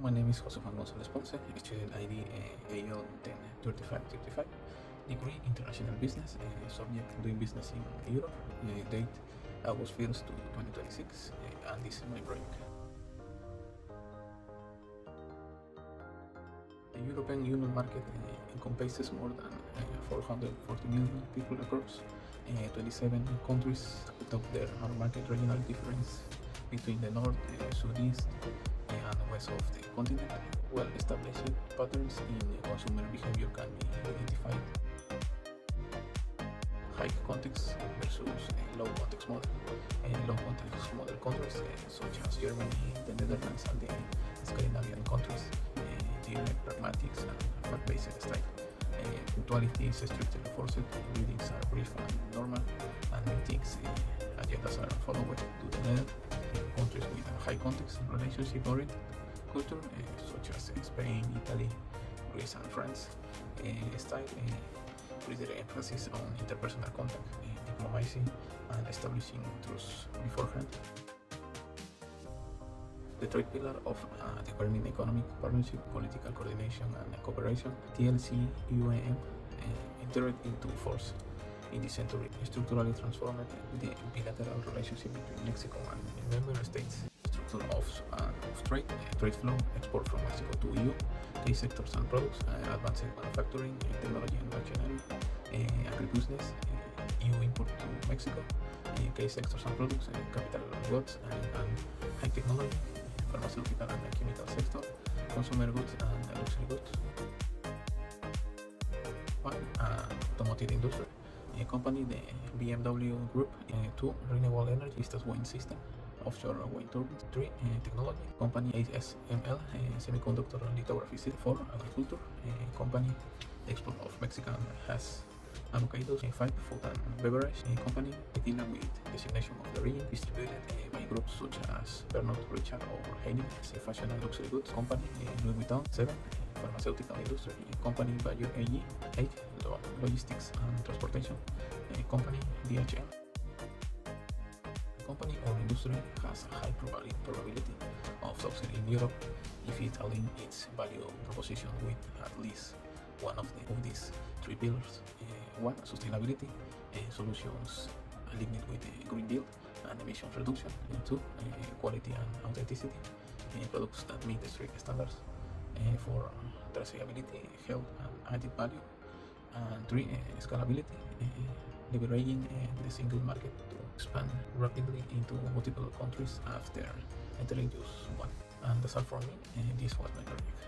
My name is Jose Juan Gonzalez Ponce, student ID AL 103535, degree International Business, subject doing business in Europe, date August 1st to 2026, and this is my project. The European Union market encompasses more than 440 million people across 27 countries. Top there are market regional difference between the north, southeast, and west of the continent. Well-established patterns in consumer behavior can be identified. High context versus low context model. Low context model countries such as Germany, the Netherlands, and the Scandinavian countries direct pragmatics and fact-based style. Punctuality is strictly enforced, readings are brief and normal, and meetings agendas are followed to the letter. Countries with a high context relationship-oriented culture, such as Spain, Italy, Greece, and France, style with the emphasis on interpersonal contact, diplomacy, and establishing trust beforehand. The third pillar of the Coordinated Economic Partnership, Political Coordination and Cooperation, TLC-UAM, entered into force in this century, structurally transformed the bilateral relationship between Mexico and member states. Structure of trade, trade flow, export from Mexico to EU, key sectors and products, advanced manufacturing, technology and machinery, agribusiness, EU import to Mexico, key sectors and products, capital goods and high technology, pharmaceutical and chemical sector, consumer goods and luxury goods. One, automotive industry. Company, the BMW Group. Two, renewable energy, Vistas wind system, offshore wind turbines. Three, technology. Company, ASML, semiconductor lithography. Four, agriculture. Company, export of Mexican has avocados. Five, food and beverage. Company, tequila with designation of the region, distributed by groups such as Pernod Ricard or Heineken. Fashion and luxury goods. Company, Louis Vuitton. Seven, pharmaceutical industry. Company, Bayer AG. 8, logistics and transportation. Company, DHL. A company or industry has a high probability of succeeding in Europe if it aligns its value proposition with at least one of these three pillars. One, sustainability, solutions aligned with the Green Deal and emissions reduction. Two, quality and authenticity, products that meet the strict standards for traceability, health, and added value. And three, scalability, leveraging the single market to expand rapidly into multiple countries after entering just one. And that's all from me. This was my project.